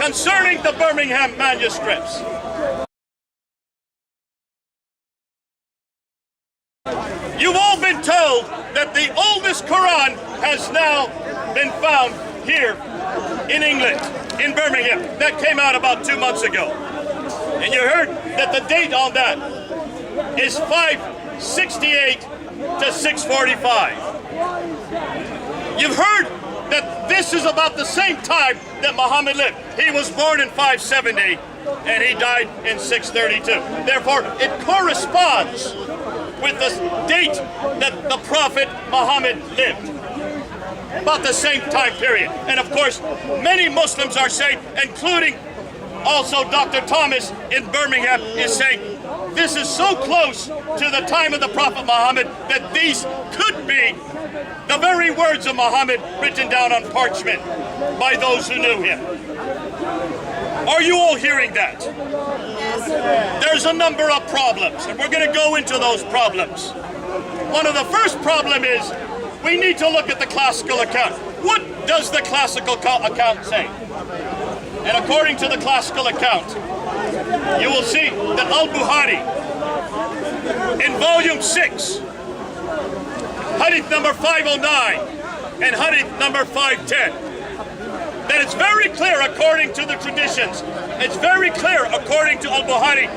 concerning the Birmingham manuscripts. You've all been told that the oldest Quran has now been found here in England, in Birmingham. That came out about 2 months ago. And you heard that the date on that is 568 to 645. You've heard that this is about the same time that Muhammad lived. He was born in 570 and he died in 632. Therefore, it corresponds with the date that the Prophet Muhammad lived. About the same time period. And of course, many Muslims are saying, including also Dr. Thomas in Birmingham, is saying this is so close to the time of the Prophet Muhammad that these could be the very words of Muhammad written down on parchment by those who knew him. Are you all hearing that? There's a number of problems, and we're going to go into those problems. One of the first problem is we need to look at the classical account. What does the classical account say? And according to the classical account, you will see that Al-Bukhari, in volume 6, hadith number 509 and hadith number 510, that it's very clear according to the traditions, it's very clear according to Al-Bukhari,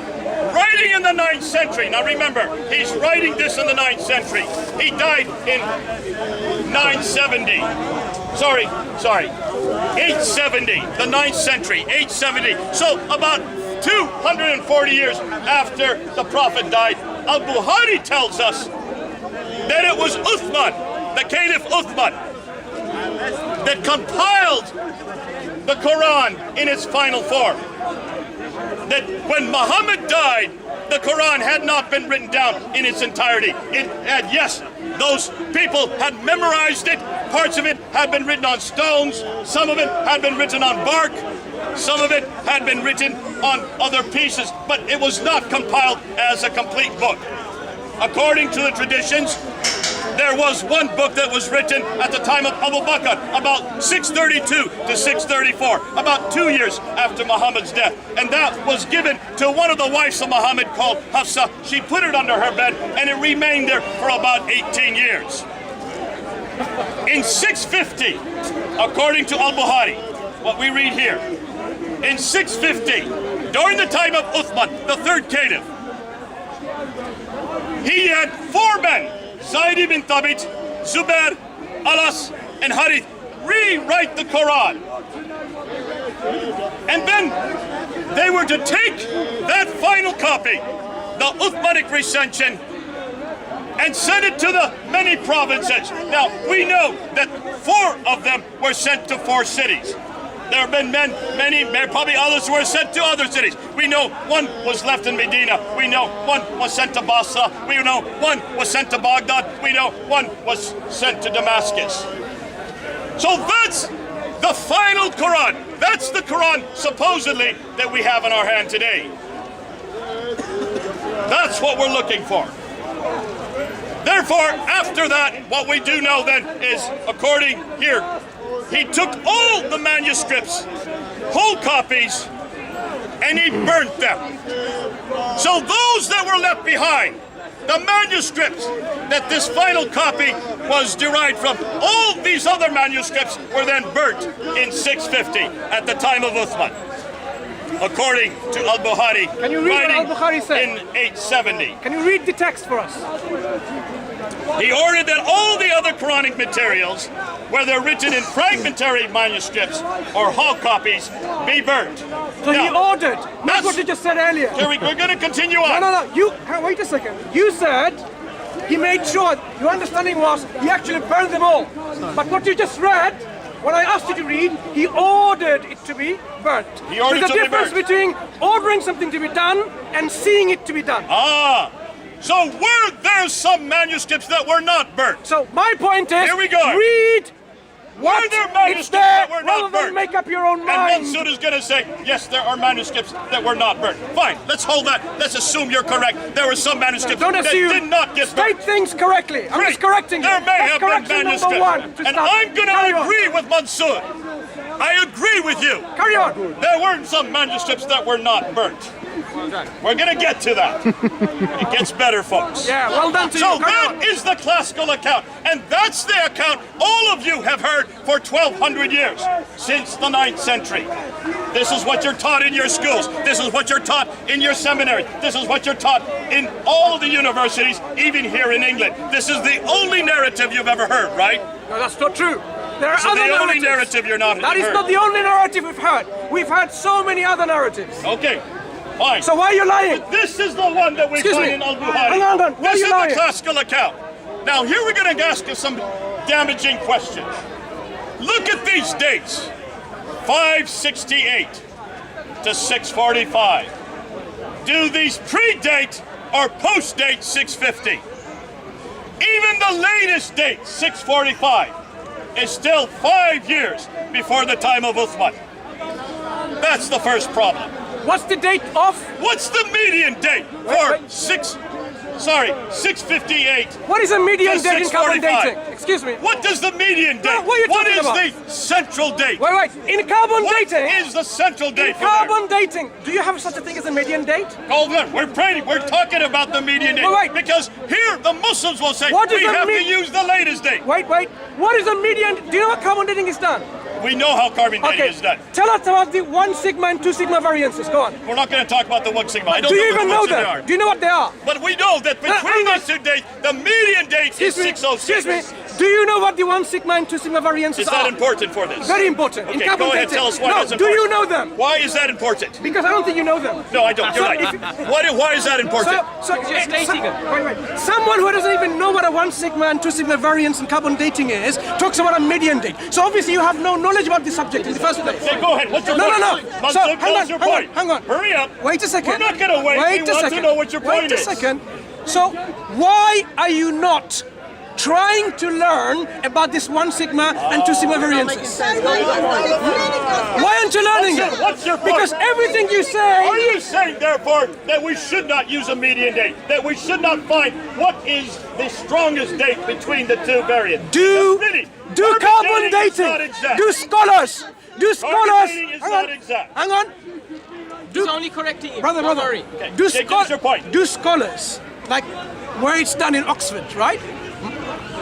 writing in the 9th century. Now remember, he's writing this in the 9th century. He died in 970. Sorry, 870, the 9th century, 870. So about 240 years after the Prophet died, Al-Bukhari tells us that it was Uthman, the Caliph Uthman, that compiled the Quran in its final form. That when Muhammad died, the Quran had not been written down in its entirety. It had, yes, those people had memorized it. Parts of it had been written on stones. Some of it had been written on bark. Some of it had been written on other pieces, but it was not compiled as a complete book. According to the traditions, there was one book that was written at the time of Abu Bakr, about 632 to 634, about 2 years after Muhammad's death. And that was given to one of the wives of Muhammad called Hafsa. She put it under her bed and it remained there for about 18 years. In 650, according to Al-Bukhari, what we read here, in 650, during the time of Uthman, the third caliph, he had 4 men, Zayd ibn Thabit, Zubair, Alas, and Harith, rewrite the Quran. And then they were to take that final copy, the Uthmanic recension, and send it to the many provinces. Now, we know that 4 of them were sent to 4 cities. There have been many, probably others who were sent to other cities. We know one was left in Medina. We know one was sent to Basra. We know one was sent to Baghdad. We know one was sent to Damascus. So that's the final Quran. That's the Quran, supposedly, that we have in our hand today. That's what we're looking for. Therefore, after that, what we do know then is, according here, he took all the manuscripts, whole copies, and he burnt them. So those that were left behind, the manuscripts that this final copy was derived from, all these other manuscripts were then burnt in 650 at the time of Uthman, according to Al-Bukhari. Can you read what Al-Bukhari said? In 870. Can you read the text for us? He ordered that all the other Quranic materials, whether written in fragmentary manuscripts or whole copies, be burnt. So now, he ordered, not what you just said earlier. We're going to continue on. No. Wait a second. You said he made sure, your understanding was he actually burned them all. But what you just read, when I asked you to read, he ordered it to be burnt. He ordered There's a to be difference burnt. between ordering something to be done and seeing it to be done. Ah. So were there some manuscripts that were not burnt? So my point is, here we go. Read what were there manuscripts it's there, that were not rather than burnt? make up your own mind. And Mansur is going to say, yes, there are manuscripts that were not burnt. Fine, let's hold that. Let's assume you're correct. There were some manuscripts that did not get burnt. State things correctly. I'm just correcting you. There may have been manuscripts. And I'm going to agree with Mansur I agree with you. Carry on. There were some manuscripts that were not burnt. We're going to get to that. It gets better, folks. Yeah, well done to So you. Carry that on. is the classical account, and that's the account all of you have heard for 1,200 years, since the 9th century. This is what you're taught in your schools. This is what you're taught in your seminaries. This is what you're taught in all the universities, even here in England. This is the only narrative you've ever heard, right? No, that's not true. There are So other the only narratives. narrative you're not That is heard. not the only narrative we've heard. We've heard so many other narratives. Okay, fine. So why are you lying? This is the one that we Excuse find me. in Al-Bukhari. Hang on. Why are This you is lying? the classical account. Now here we're going to ask you some damaging questions. Look at these dates. 568 to 645. Do these predate or postdate 650? Even the latest date, 645, is still 5 years before the time of Uthman. That's the first problem. What's the date of? What's the median date for 658? What is a median to date in carbon 645? dating? Excuse me. What does the median date? What are you talking is about? the central date? Wait. In carbon What dating, is the central date? in for there? carbon dating, do you have such a thing as a median date? Hold on, we're talking about the median date. Wait. Because here the Muslims will say What is we the have to use the latest date. Wait. What is a median? Do you know what carbon dating is done? We know how carbon dating Okay. is done. Tell us about the 1 sigma and 2 sigma variances. Go on. We're not going to talk about the 1 sigma. I don't Do you know even what know the ones them? they Do you know what they are? are. But we know that between hang on. these two dates, the median date is Excuse me. 606. Excuse me. Do you know what the 1 sigma and 2 sigma variances Is are? that important for this? Very important. In Okay, carbon go ahead, dating. tell us why no, that's do important. you know them? Why is that important? Because I don't think you know them. No, I don't. You're So right. if- Why is that important? Wait. Someone who doesn't even know what a 1 sigma and 2 sigma variance in carbon dating is talks about a median date. So obviously you have no knowledge about this subject in the first place. Okay, go ahead. What's your No. point? So Mansur, hang tell us your point. on. Hurry up. Wait a second. We're not going to wait. We want to know what your point is. Wait a second. So why are you not trying to learn about this 1 sigma and 2 sigma variances? Why aren't you learning it? What's your point? Because everything you say. Are you saying, therefore, that we should not use a median date? That we should not find what is the strongest date between the two variants? Do carbon dating is dating. not exact. Do scholars. dating is not exact. Hang on. He's only correcting you. Brother. Don't worry. Okay, Do give us your point. Do scholars, like where it's done in Oxford, right?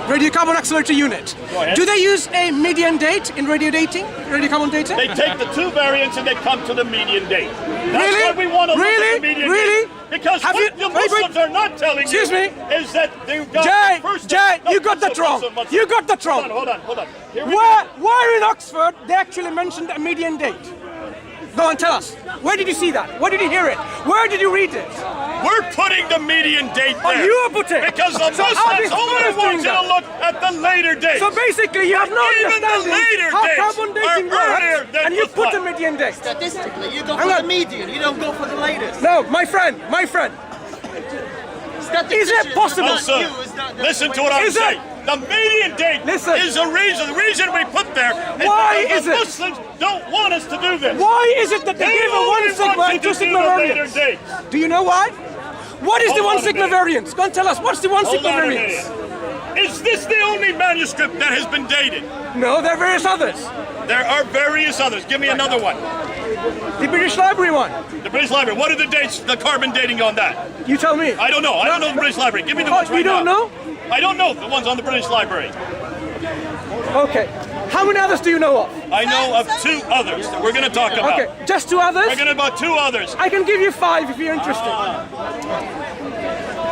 Radiocarbon accelerator unit. Go ahead. Do they use a median date in radiocarbon dating? They take the two variants and they come to the median date. That's Really? why we want to look Really? at the median Really? date. Because Have what you- the wait. Muslims are not telling Excuse you me. is that they've got Jay, first you got that wrong. You got that wrong. Hold on. Here we Where in Oxford they actually mentioned a median date? Go and tell us. Where did you see that? Where did you hear it? Where did you read it? We're putting the median date there. Oh, you are putting. Because the So are Muslims these only scholars want doing you to that? look at the later dates. So basically, you have no Even the understanding later how dates carbon dating are earlier works, than and you put a Uthman. median date. Statistically, you go Hang for on. the median. You don't go for the latest. No, my friend. Is it possible? Mansur, listen to what I'm Is it- saying. The median date Listen. is the reason we put there. Why because is the it? Muslims don't want us to do this. Why is it that they They give a only 1 sigma want you and 2 to do sigma the later variance? dates. Do you know why? What is the Hold 1 on a sigma minute. variance? Go and tell us. What's the 1 Hold sigma on a variance? minute. Is this the only manuscript that has been dated? No, there are various others. There are various others. Give me another one. The British Library one. The British Library. What are the dates, the carbon dating on that? You tell me. I don't know. I don't know the British Library. Give me the Oh, ones right you don't now. know? I don't know the ones on the British Library. Okay. How many others do you know of? I know of 2 others that we're going to talk about. Okay, just 2 others? We're going to about 2 others. I can give you 5 if you're interested.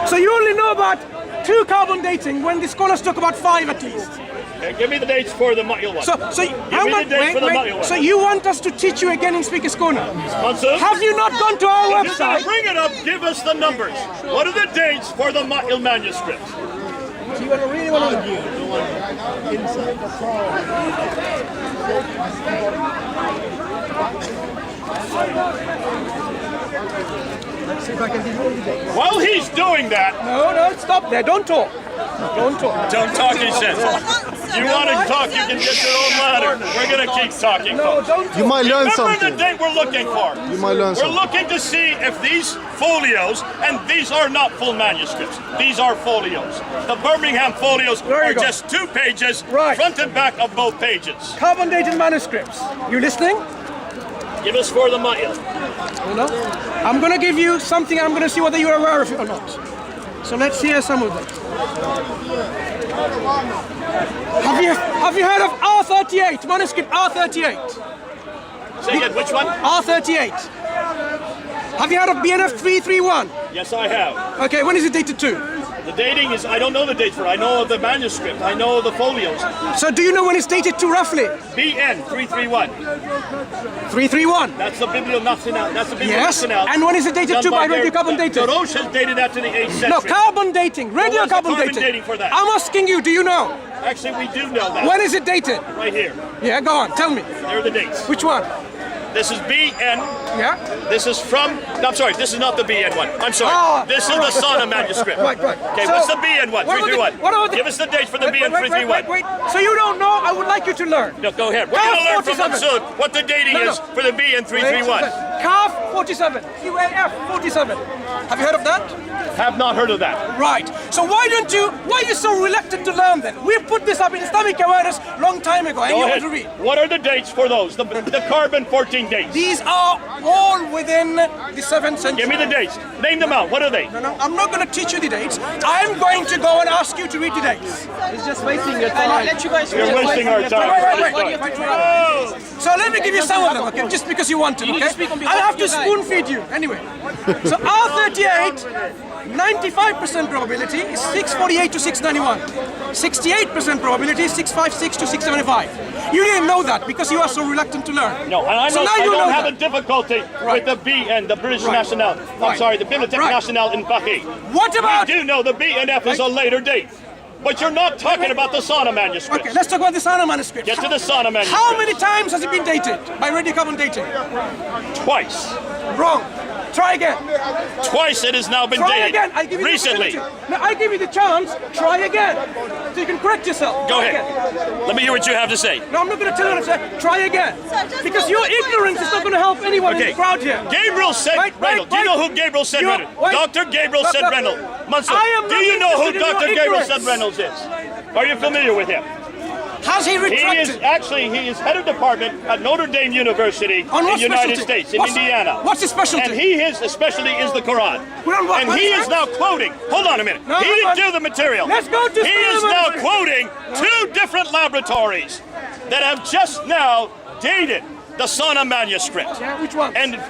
So you only know about 2 carbon dating when the scholars talk about 5 at least. Okay, give me the dates for the Ma'il one. So give me the dates for the Ma'il one. So you want us to teach you again in Speaker's Corner? Mansur, Have you not gone to our if you're going to website? bring it up, give us the numbers. What are the dates for the Ma'il manuscripts? Do you really want to know? Let's see if I can give you all the dates. While he's doing that, No, stop there. Don't talk. Don't talk. don't talk, he says. You want to talk, you can get your own ladder. We're going to keep talking, folks. You might learn Remember something. the date we're looking for. You might learn We're something. looking to see if these folios, and these are not full manuscripts, these are folios. The Birmingham folios There you are go. just 2 pages, Right. front and back of both pages. Carbon dated manuscripts. You listening? Give us for the money. You know? I'm going to give you something. I'm going to see whether you're aware of it or not. So let's hear some of them. Have you heard of R38, manuscript R38? Say again, which one? R38. Have you heard of BNF 331? Yes, I have. Okay, when is it dated to? The dating is, I don't know the date for it. I know of the manuscript. I know of the folios. So do you know when it's dated to roughly? BN 331. 331. That's the Biblio Nacional. That's the Biblio Yes. Nacional. And when is it dated Done to by their- radiocarbon dating? Roche has dated that to the 8th century. No, carbon dating, what's the radiocarbon carbon dating. dating for that? I'm asking you, do you know? Actually, we do know that. When is it dated? Right here. Yeah, go on, tell me. There are the dates. Which one? This is BN. Yeah? This is from. No, I'm sorry. This is not the BN one. I'm sorry. Ah, this is the Sana manuscript. Right. Okay, So, what's the BN one? what are the- 331. what are the- Give us the dates for the Wait, BN 331. wait. So you don't know? I would like you to learn. No, go ahead. We're going to learn from 47. Mansur what the dating No. is for the BN 331. CAF 47. QAF 47. Have you heard of that? Have not heard of that. Right. So why are you so reluctant to learn then? We put this up in Islamic awareness long time ago and Go you ahead. want to read. What are the dates for those? The carbon 14 dates. These are all within the 7th century. Give me the dates. Name them out. What are they? No, I'm not going to teach you the dates. I'm going to go and ask you to read the dates. He's just wasting your time. Let you guys You're wasting our time. Wait. So let me give you some of them, okay? Just because you want to, You need okay? to speak on behalf I'll have of to your guy. spoon feed you. Anyway. So R38, 95% probability is 648 to 691. 68% probability is 656 to 675. You didn't know that because you are so reluctant to learn. No, and I So know now I you know don't have that. a difficulty Right. with the BN, the British Right. National. I'm Right. sorry, the Bibliothèque Right. Nationale in Paris. What about... We do know the BNF is a later date. But you're not talking about the Sana manuscript. Okay, let's talk about the Sana manuscript. Get to the Sana manuscript. How many times has it been dated by radiocarbon dating? Twice. Wrong. Try again. Twice it has now been Try dated. again. I give you Recently. The opportunity. Now I give you the chance. Try again, so you can correct yourself. Go Try ahead. again. Let me hear what you have to say. No, I'm not going to tell you what to say. Try again, because your ignorance is not going to help anyone in Okay. the crowd here. Gabriel said Wait, Reynolds. Do you know who Gabriel said You- Reynolds? wait. Dr. Gabriel Look, said look. Reynolds. Mansur, I am do not you know who interested in Dr. your Gabriel ignorance. said Reynolds is? Are you familiar with him? Has he He retracted? is head of department at Notre Dame University On in what the United specialty? States, in What's- Indiana. what's his specialty? And his specialty is the Quran. Well, what- And what he is is that? now quoting. Hold on a minute. No, He hold didn't on. do the material. Let's go to He is Solomon. now quoting 2 different laboratories that have just now dated the Sana manuscript. Yeah, which one? And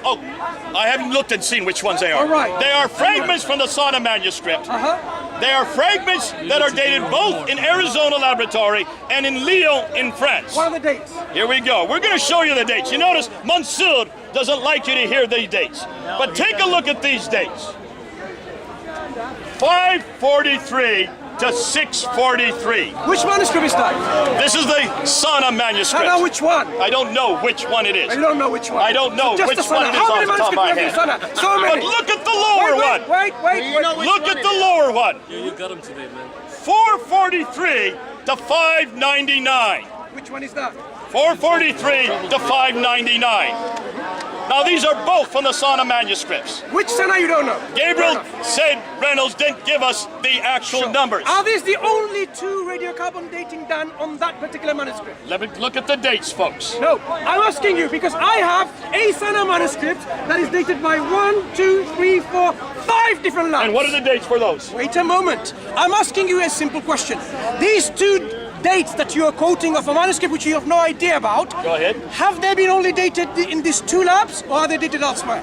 I haven't looked and seen which ones they are. All right. They are fragments from the Sana manuscript. Uh-huh. They are fragments that are dated both in Arizona laboratory and in Lyon in France. What are the dates? Here we go. We're going to show you the dates. You notice Mansur doesn't like you to hear these dates. But take a look at these dates. 543 to 643. Which manuscript is that? This is the Sana I manuscript. know which one. I don't know which one it is. I don't know which one. I don't know So just which the Sana. one it is How off many the top of my manuscripts head. have you, Sana? So many. But look at the lower one. Wait. Look at the lower one. You got him today, man. 443 to 599. Which one is that? 443 to 599. Now these are both from the Sana manuscripts. Which Sana you don't know? Gabriel Fair enough. said Reynolds didn't give us the actual numbers. Are these the only 2 radiocarbon dating done on that particular manuscript? Let me look at the dates, folks. No, I'm asking you because I have a Sana manuscript that is dated by 1, 2, 3, 4, 5 different labs. And what are the dates for those? Wait a moment. I'm asking you a simple question. These 2 dates that you are quoting of a manuscript which you have no idea about, Go ahead. have they been only dated in these 2 labs or are they dated elsewhere?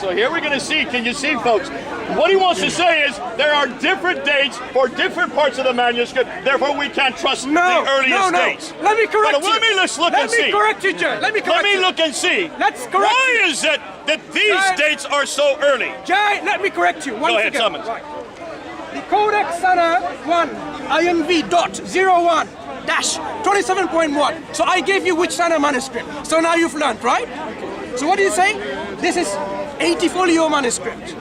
So here we're going to see, can you see, folks? What he wants to say is there are different dates for different parts of the manuscript, therefore we can't trust the earliest dates. Let me correct But you. let me look and see. Let me correct you, Jay. Let me correct Let me you. look and see. Let's correct Why you. is it that these Jay. dates are so early? Jay, let me correct you. Once Go ahead, again. Summons. Right. The Codex Sana 1 INV.01 dash 27.1. So I gave you which Sana manuscript. So now you've learned, right? So what do you say? This is 80 folio manuscript.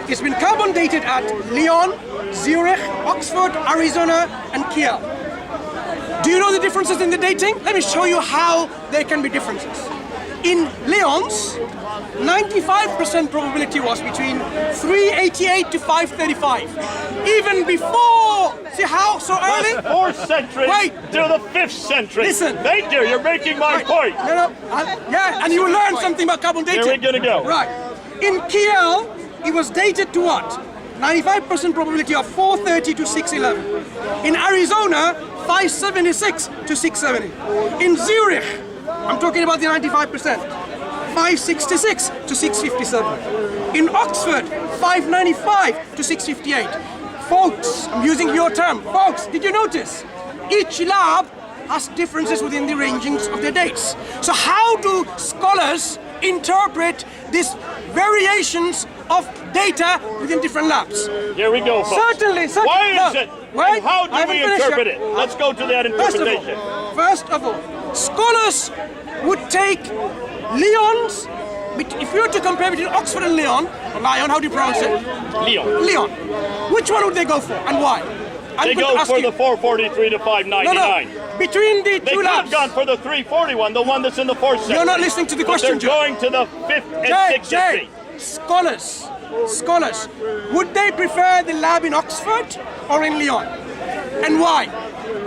It's been carbon dated at Lyon, Zurich, Oxford, Arizona, and Kiel. Do you know the differences in the dating? Let me show you how there can be differences. In Leon's, 95% probability was between 388 to 535. Even before, see how so early? 4th century Wait. to the 5th century. Listen. Thank you, you're making my point. No, yeah, and you will learn something about carbon dating. Here we're gonna go. Right. In Kiel, it was dated to what? 95% probability of 430 to 611. In Arizona, 576 to 670. In Zurich, I'm talking about the 95%, 566 to 657. In Oxford, 595 to 658. Folks, I'm using your term. Folks, did you notice? Each lab has differences within the rangings of their dates. So how do scholars interpret these variations of data within different labs? Here we go, folks. Certainly. Why is it? Wait, And how I do haven't we finished interpret yet. it? Let's go to that interpretation. First of all, scholars would take Lyon's, if you were to compare between Oxford and Lyon, or Lyon, how do you pronounce it? Lyon. Lyon. Which one would they go for and why? They go for the 443 to 599. No. Between the They two could have labs. gone for the 341, the one that's in the 4th century. You're not listening to the But question, they're Jay. going to the 5th and 6th Jay, century. scholars, would they prefer the lab in Oxford or in Lyon? And why?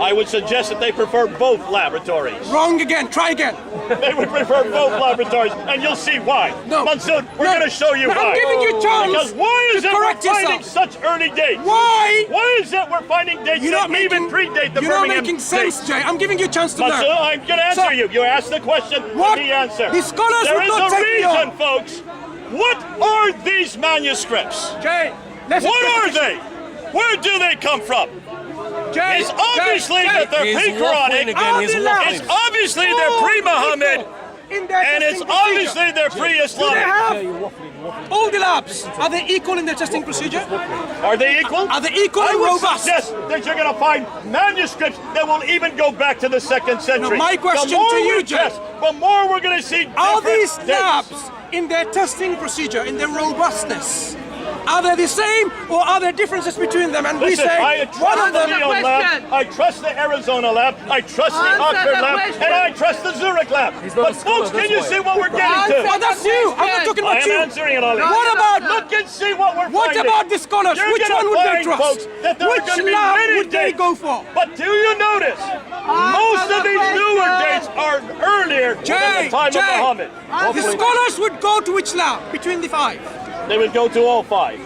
I would suggest that they prefer both laboratories. Wrong again, try again. They would prefer both laboratories, and you'll see why. No. Mansur, we're No. going to show you No, why. I'm giving you a chance Because why is to it we're correct finding yourself. such early dates? Why? Why is it we're finding dates You're that not even making, predate the you're not Birmingham making sense, dates? Jay. I'm giving you a chance to Mansur, learn. I'm going to answer So- you. You asked the question, What? let me answer. The scholars There would is not a take me reason, on. folks. What are these manuscripts? Jay, let's What are they? Where do they come from? Jay, It's obviously that they're He's pre-Quranic. waffling again, he's It's waffling. obviously they're pre-Muhammad. And it's obviously their Do they pre-Islamic. have all the labs? Are they equal in their testing procedure? Are they equal? Are they equal I and would robust? suggest that you're going to find manuscripts that will even go back to the 2nd century. my question the more to you, we Jay. test, the more we're going to see Are different these dates. labs in their testing procedure, in their robustness, are they the same or are there differences between them? And Listen, we say I one trust of the them. Lyon lab, I trust the Arizona lab, I trust the Answer Oxford the lab, question. and I trust the Zurich lab. not But a scholar, folks, can that's you why. see what we're getting Answer to? Oh, that's you. I'm not talking I about am you. answering it, Ali. What about Look and see what we're what finding. about the scholars? You're Which gonna one would they find, trust? folks, that there are Which gonna be lab many would they dates. go for? But do you notice, most of these newer dates are earlier than the time of Muhammad. The scholars would go to which lab between the five? They would go to all 5.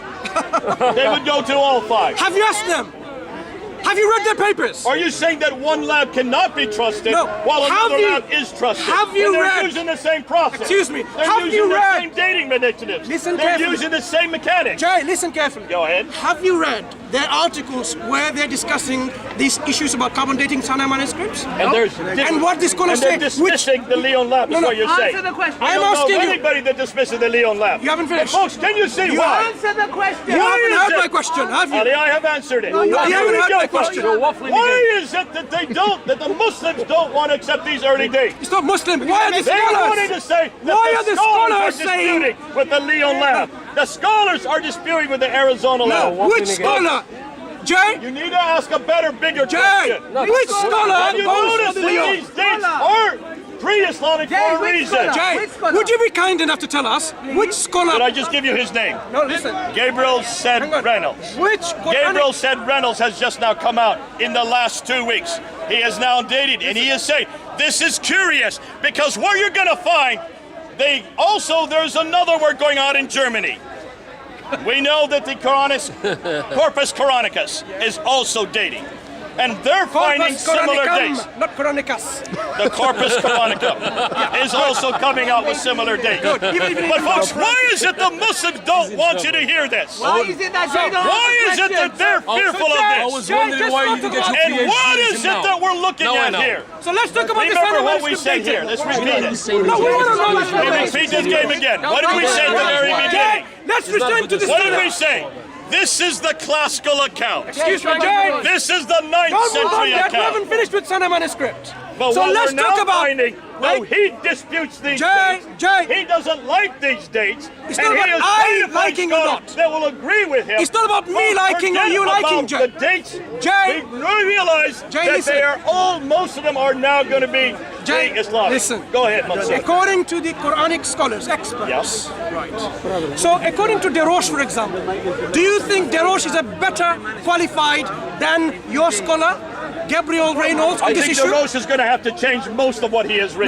They would go to all 5. Have you asked them? Have you read their papers? Are you saying that one lab cannot be trusted No. while Have another you- lab is trusted? have you and they're read- using the same process. Excuse me, They're have using you the read- same dating initiatives. Listen They're carefully. using the same mechanics. Jay, listen carefully. Go ahead. Have you read their articles where they're discussing these issues about carbon dating Sana manuscripts? And there's And what the scholars and they're say, which dismissing the Lyon lab, is No, no. what you're Answer saying. the question. I I'm don't asking know you. anybody that dismisses the Lyon lab. You haven't finished. And folks, can you see You why? Answer the question. you haven't is heard it- my question, have you? Ali, I have answered it. you Here haven't we heard go, my folks. question. You're waffling Why again. is it that that the Muslims don't want to accept these early dates? It's not Muslim. Why are the They wanted to scholars? say that Why the are the scholars scholars are saying- disputing with the Lyon lab. The scholars are disputing with the Arizona No, lab. which scholar? Jay? You need to ask a better, bigger Jay, question. which scholar And you goes notice for the that Lyon? these dates are pre-Islamic Jay, for a which reason. scholar? Jay, Which scholar? would you be kind enough to tell us which scholar? Did I just give you his name? No, listen. Gabriel said Hang on. Reynolds. Which Gabriel said Reynolds has just now come out in the last 2 weeks. He is now dated, and he is saying, this is curious, because what you're going to find, there's another word going on in Germany. We know that the Corpus Coronicus is also dating. And they're finding Corpus similar Coronicum, dates. not Coronicus. The Corpus Coronicum is also coming out with similar dates. But folks, why is it the Muslims don't want you to hear this? Why is it that they don't Why is answer it that questions? they're fearful I of was this? wondering why you didn't get your And what PhDs is now. it that we're looking Now I at know. here? So let's talk about the Remember Sana what we manuscript said here. dating. Let's repeat it. No, we want to know We this. repeat this game again. What did we say at the very beginning? Let's return to the What did Sana. we say? This is the classical account. Excuse me, Jay. This is the 9th Don't move on century yet. We haven't account. finished with Sana manuscript. But So what let's we're now talk about. finding, no, he disputes these dates. He doesn't like these dates. It's and not he about is I qualified liking or scholars not. that will agree with him. It's not about me But liking or forget you liking, about Jay. the dates. Jay. We realize Jay, that listen. they are all, most of them are now going to be Jay, Islamic. listen. Go ahead, Mansur. According to the Quranic scholars, experts. Yes. Right. So according to Deroche, for example, do you think Deroche is a better qualified than your scholar, Gabriel Reynolds, on I this think issue? DeRoche is going to have to change most of what he has written.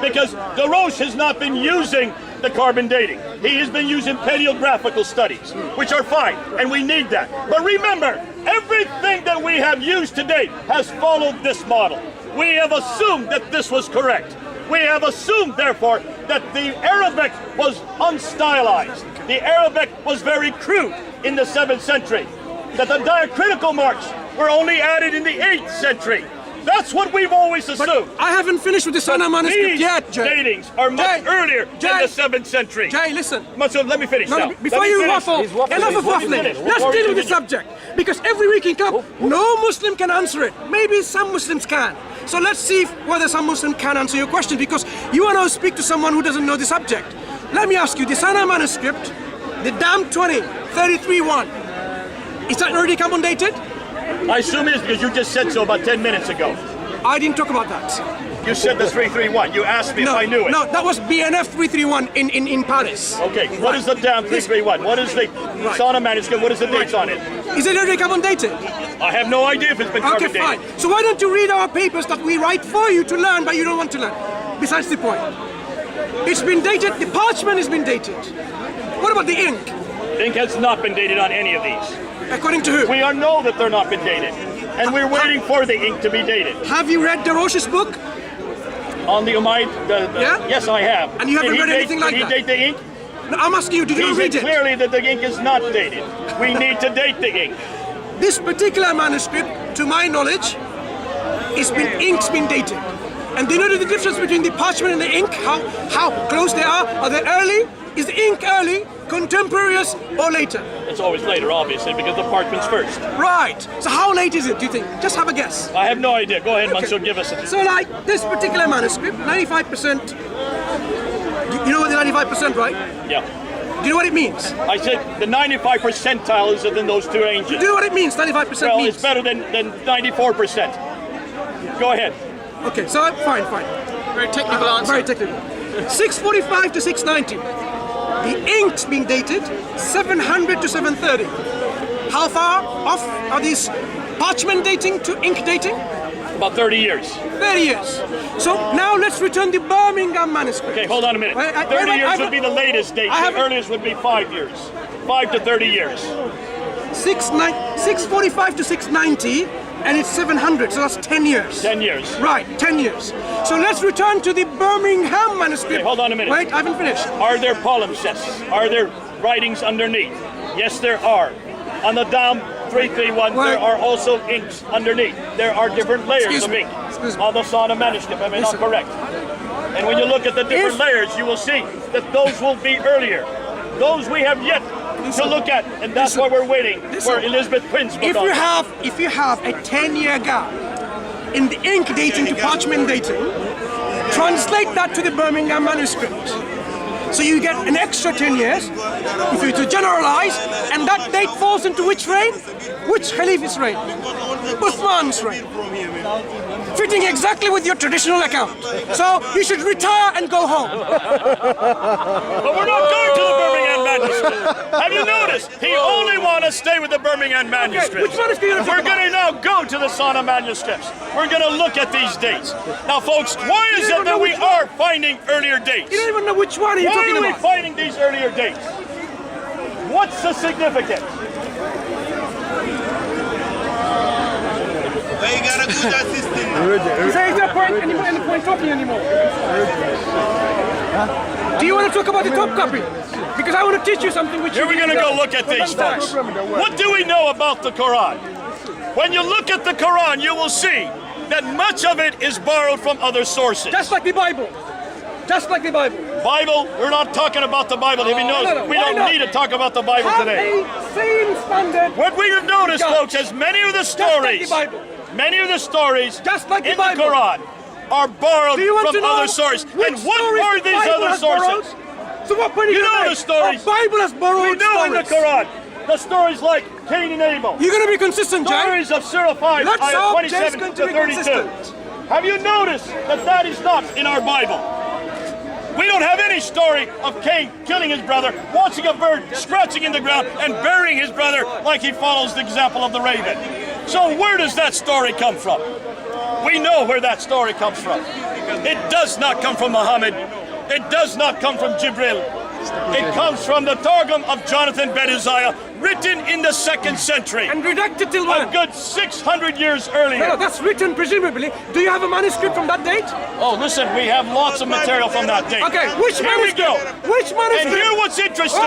Because DeRoche has not been using the carbon dating. He has been using paleographical studies, which are fine, and we need that. But remember, everything that we have used to date has followed this model. We have assumed that this was correct. We have assumed, therefore, that the Arabic was unstylized. The Arabic was very crude in the 7th century. That the diacritical marks were only added in the 8th century. That's what we've always assumed. I haven't finished with the Sana manuscript These yet, Jay. datings are much earlier than the 7th century. Jay, listen. Mansur, let me finish now. Before you waffle, enough of waffling. Let's deal with the subject. Because every week in Cup, no Muslim can answer it. Maybe some Muslims can. So let's see whether some Muslim can answer your question, because you want to speak to someone who doesn't know the subject. Let me ask you, the Sana manuscript, the Dam 20, 33-1, is that already carbon dated? I assume it is because you just said so about 10 minutes ago. I didn't talk about that. You said the 331. You asked me if I knew it. No, that was BNF 331 in Paris. Okay, what is the Dam 331? What is the Sana manuscript? What is the dates on it? Is it already carbon dated? I have no idea if it's been carbon dated. Okay, fine. So why don't you read our papers that we write for you to learn, but you don't want to learn? Besides the point. It's been dated, the parchment has been dated. What about the ink? Ink has not been dated on any of these. According to who? We know that they're not been dated. And we're waiting for the ink to be dated. Have you read Deroche's book? On the Umayyad? Yeah? Yes, I have. And you haven't read anything like that? Did he date the ink? No, I'm asking you, did you read it? Clearly that the ink is not dated. We need to date the ink. This particular manuscript, to my knowledge, ink's been dated. And do you know the difference between the parchment and the ink? How close they are? Are they early? Is the ink early, contemporaneous, or later? It's always later, obviously, because the parchment's first. Right. So how late is it, do you think? Just have a guess. I have no idea. Go ahead, Mansur, give us a... So like this particular manuscript, 95%, you know what the 95%, right? Yeah. Do you know what it means? I said the 95 percentile is within those two ranges. Do you know what it means, 95% well, means? it's better than 94%. Go ahead. Okay, so fine. Very technical answer. Very technical. 645 to 690. The ink's being dated 700 to 730. How far off are these parchment dating to ink dating? About 30 years. 30 years. So now let's return the Birmingham manuscript. Okay, hold on a minute. 30 years would be the latest date. The earliest would be 5 years. 5 to 30 years. 645 to 690, and it's 700, so that's 10 years. 10 years. Right, 10 years. So let's return to the Birmingham manuscript. Okay, hold on a minute. Wait, I haven't finished. Are there palimpsests? Are there writings underneath? Yes, there are. On the Dam 331, there are also inks underneath. There are different layers of ink on the Sana manuscript. Am I not correct? And when you look at the different layers, you will see that those will be earlier. Those we have yet to look at, and that's why we're waiting for Elizabeth Quinn's book. If you have a 10-year gap in the ink dating to parchment dating, translate that to the Birmingham manuscript. So you get an extra 10 years, if you to generalize, and that date falls into which reign? Which Khalifa's reign? Uthman's reign. Fitting exactly with your traditional account. So you should retire and go home. But we're not going to the Birmingham manuscript. Have you noticed? He only wants to stay with the Birmingham manuscript. Which manuscript? We're going to now go to the Sana manuscripts. We're going to look at these dates. Now, folks, why is it that we are finding earlier dates? You don't even know which one you're talking about. Why are we finding these earlier dates? What's the significance? Well, you got a good assistant. Is there no point talking anymore? Do you want to talk about the top copy? Because I want to teach you something which Here we're going to go look at these, folks. What do we know about the Quran? When you look at the Quran, you will see that much of it is borrowed from other sources. Just like the Bible. Just like the Bible. Bible? We're not talking about the Bible. If you notice, we don't need to talk about the Bible today. Have a same standard. What we have noticed, folks, is many of the stories, Just like the Bible. many of the stories Just like the in the Bible. Quran are borrowed Do you want from to know other sources. which And what stories were the these Bible other has borrowed? sources? So what point are You gonna know make? the stories. The Bible has borrowed We know in the stories. Quran the stories like Cain and Abel. You're going to be consistent, Jay. Stories of Surah 5, Let's ayat hope 27 Jay's going to to be 32. consistent. Have you noticed that that is not in our Bible? We don't have any story of Cain killing his brother, watching a bird scratching in the ground, and burying his brother like he follows the example of the raven. So where does that story come from? We know where that story comes from. It does not come from Muhammad. It does not come from Jibril. It comes from the Targum of Jonathan ben Uzziah, written in the 2nd century. And redacted till A when? good 600 years earlier. No, that's written presumably. Do you have a manuscript from that date? Oh, listen, we have lots of material from that date. Okay, which Here we manuscript? go. Which manuscript? And here what's interesting.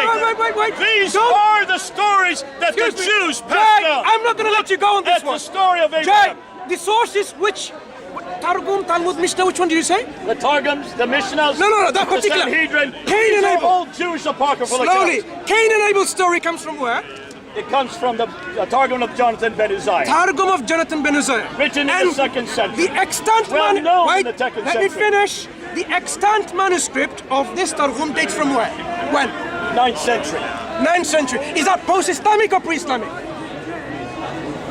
Wait. These Don't- are the stories that the Excuse me. Jews passed Jay, down. I'm not going to let you go on this That's one. the story of Jay, Abraham. the sources which... Targum, Talmud, Mishnah, which one did you say? The Targums, the Mishnahs, No, that the particular. Sanhedrin. Cain These and are Abel. all Jewish apocryphal Slowly. accounts. Cain and Abel's story comes from where? It comes from the Targum of Jonathan ben Uzziah, Targum of Jonathan ben Uzziah. written in the 2nd century. The extant Well known in the 2nd let me century. finish. The extant manuscript of this Targum dates from where? When? 9th century. 9th century. Is that post-Islamic or pre-Islamic?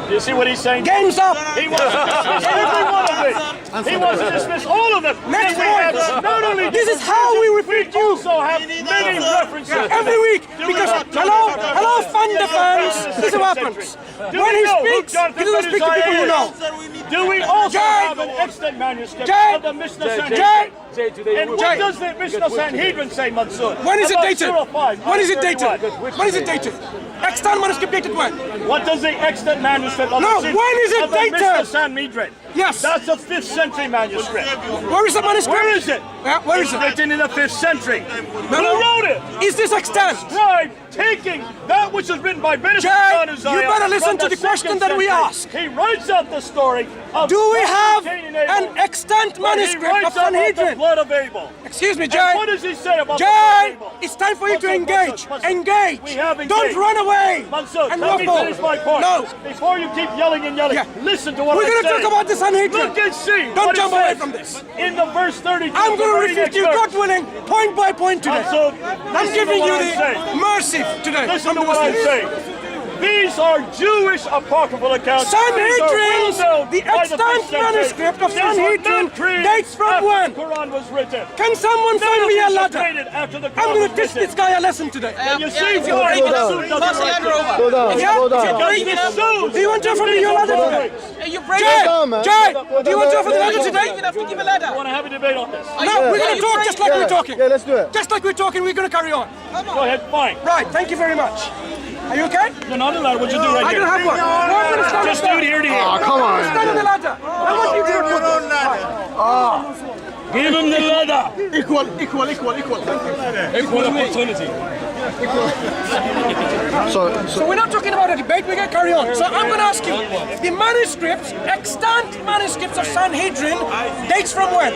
Do you see what he's saying? Game's up. He wants to dismiss every one of it. He wants to dismiss all of them. Next And we have point. not only This is how we refute you. also have many references. Every week. Because, hello, Fanda fans. This is what happens. When he speaks, he doesn't speak to people who know. Do we also Jay. have an extant manuscript Jay. of the Mishnah Jay. Sanhedrin? Jay. And what does the Mishnah Sanhedrin say, Mansur? When is it About dated? Surah 5, When is it ayat dated? 31? When is it dated? Extant manuscript dated when? What does the extant manuscript of No, the when is it of the dated? Mishnah Sanhedrin? Yes. That's a 5th century manuscript. Where is the manuscript? Where is it? Yeah, where is It's it? written in the 5th century. No. Who wrote it? Is this extant? Scribe taking that which is written by Ben Jay, Uzziah. you better listen from to the question that we second ask. century. He writes out the story of Do we have Cain and Abel, an extant but he manuscript of writes about the Sanhedrin? blood of Abel. Excuse me, And Jay. what does he say about the blood Jay, of Abel? it's time for you to Mansur, engage. Mansur. Engage. We have Don't engaged. run away. Mansur, and let me waffle. finish my point. No. Before you keep yelling and yelling, Yeah. listen to what We're I'm going to saying. talk about the Sanhedrin. Look and see. Don't what it jump away says from this. In the verse 32. I'm the going to very refute next you, verse. God willing, point by point today. Mansur, I'm listen giving to you what I'm saying. the mercy today. Listen from to the what I'm Muslims. saying. These are Jewish apocryphal accounts. Sanhedrin, These are well known the by extant 5th century. manuscript of These were Sanhedrin not created dates from after when? the Quran was written. Can someone None find of me a these were ladder? created after the I'm Quran going was to teach written. this guy a lesson today. And you see if you're why breaking the up, suit pass doesn't the like ladder this. over. Slow down, Yeah? slow down. Because breaking the up. suit Do you want to offer me your ladder today? You break Jay, it. down, man. Jay, Slow do you want to offer the down. ladder You today? don't even have to give a ladder. I want to have a debate on this. No, we're going to you talk break- just like we're talking. Yeah, let's do it. Just like we're talking, we're going to carry on. Go ahead, fine. Right, thank you very much. Are you okay? You're not allowed. What you do right I'm here? going to have one. No, I'm going to stand Just on do it the here to here. Oh, come on. Stand on the ladder. I want you to record this. Give him the ladder. Equal. Equal opportunity. So we're not talking about a debate, we're going to carry on. So I'm going to ask you, the manuscripts, extant manuscripts of Sanhedrin, dates from when?